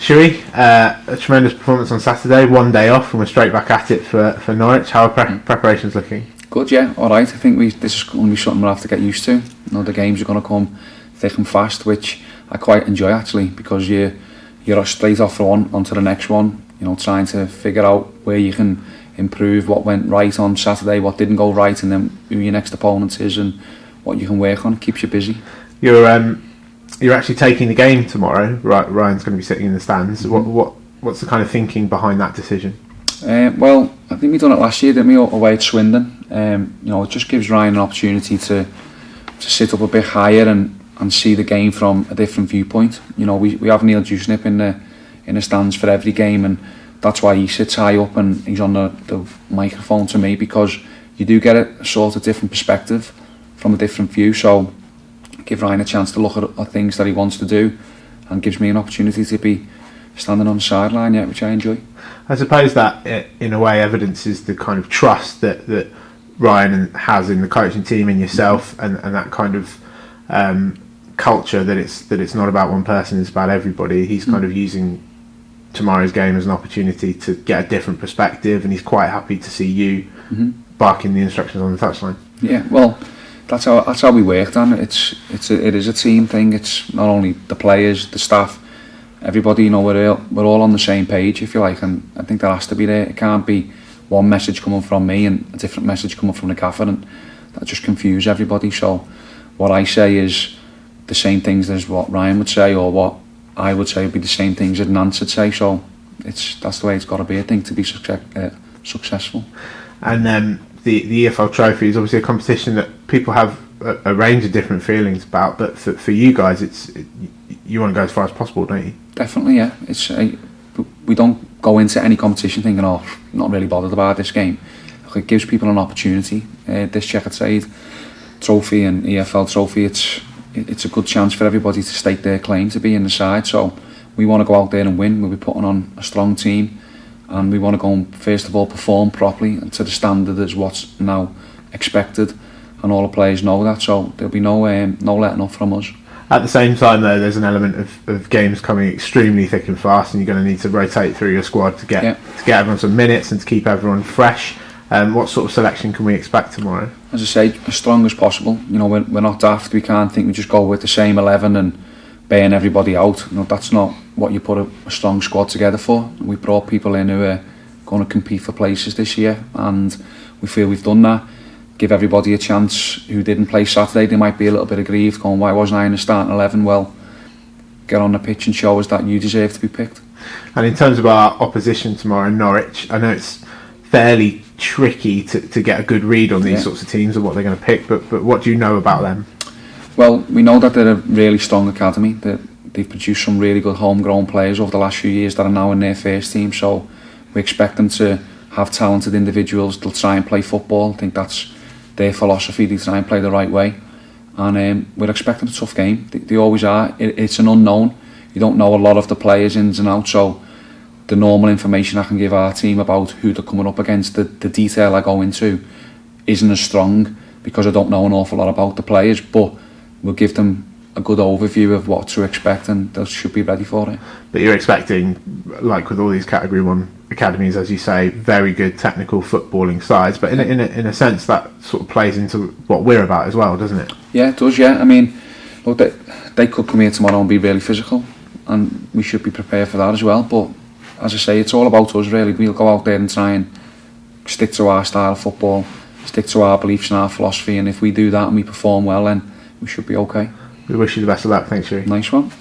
Shuey, a tremendous performance on Saturday, one day off and we're straight back at it for Norwich. How are preparations looking? Good, yeah, alright. I think this is going to be something we'll have to get used to. The games are going to come thick and fast, which I quite enjoy actually, because you're straight off for one onto the next one, trying to figure out where you can improve, what went right on Saturday, what didn't go right, and then who your next opponent is and what you can work on. It keeps you busy. You're actually taking the game tomorrow. Right, Ryan's going to be sitting in the stands. What's the kind of thinking behind that decision? Well, I think we done it last year, didn't we, away at Swindon. It just gives Ryan an opportunity to sit up a bit higher and see the game from a different viewpoint. We have Neil Dewsnip in the stands for every game, and that's why he sits high up and he's on the microphone to me, because you do get a sort of different perspective from a different view. So give Ryan a chance to look at things that he wants to do, and gives me an opportunity to be standing on the sideline, which I enjoy. I suppose that in a way evidences the kind of trust that Ryan has in the coaching team, in yourself, and that kind of culture that it's not about one person, it's about everybody. He's kind of using tomorrow's game as an opportunity to get a different perspective, and he's quite happy to see you barking the instructions on the touchline. Yeah, well, that's how we work, Dan. It is a team thing. It's not only the players, the staff, everybody. We're all on the same page, if you like, and I think that has to be there. It can't be one message coming from me and a different message coming from the gaffer, and that just confuses everybody. So what I say is the same things as what Ryan would say, or what I would say would be the same things that Nance would say. So that's the way it's got to be, I think, to be successful. And the EFL Trophy is obviously a competition that people have a range of different feelings about, but for you guys, you want to go as far as possible, don't you? Definitely, yeah. We don't go into any competition thinking, not really bothered about this game. It gives people an opportunity. This Chequered Side Trophy and EFL Trophy, it's a good chance for everybody to stake their claim to be in the side. So we want to go out there and win. We'll be putting on a strong team, and we want to go and first of all perform properly and to the standard as what's now expected, and all the players know that. So there'll be no letting up from us. At the same time, though, there's an element of games coming extremely thick and fast, and you're going to need to rotate through your squad to get everyone some minutes and to keep everyone fresh. What sort of selection can we expect tomorrow? As I say, as strong as possible. We're not daft. We can't think we just go with the same 11 and burn everybody out. That's not what you put a strong squad together for. We brought people in who are going to compete for places this year, and we feel we've done that. Give everybody a chance who didn't play Saturday. They might be a little bit aggrieved, going, why wasn't I in the starting 11? Well, get on the pitch and show us that you deserve to be picked. And in terms of our opposition tomorrow in Norwich, I know it's fairly tricky to get a good read on these sorts of teams and what they're going to pick, but what do you know about them? Well, we know that they're a really strong academy. They've produced some really good homegrown players over the last few years that are now in their first team, so we expect them to have talented individuals. They'll try and play football. I think that's their philosophy. They try and play the right way, and we're expecting a tough game. They always are. It's an unknown. You don't know a lot of the players ins and outs, so the normal information I can give our team about who they're coming up against, the detail I go into, isn't as strong because I don't know an awful lot about the players, but we'll give them a good overview of what to expect, and they should be ready for it. But you're expecting, like with all these Category 1 academies, as you say, very good technical footballing sides, but in a sense that sort of plays into what we're about as well, doesn't it? Yeah, it does, yeah. I mean, look, they could come here tomorrow and be really physical, and we should be prepared for that as well. But as I say, it's all about us really. We'll go out there and try and stick to our style of football, stick to our beliefs and our philosophy, and if we do that and we perform well, then we should be okay. We wish you the best of luck. Thanks, Sherry. Nice one.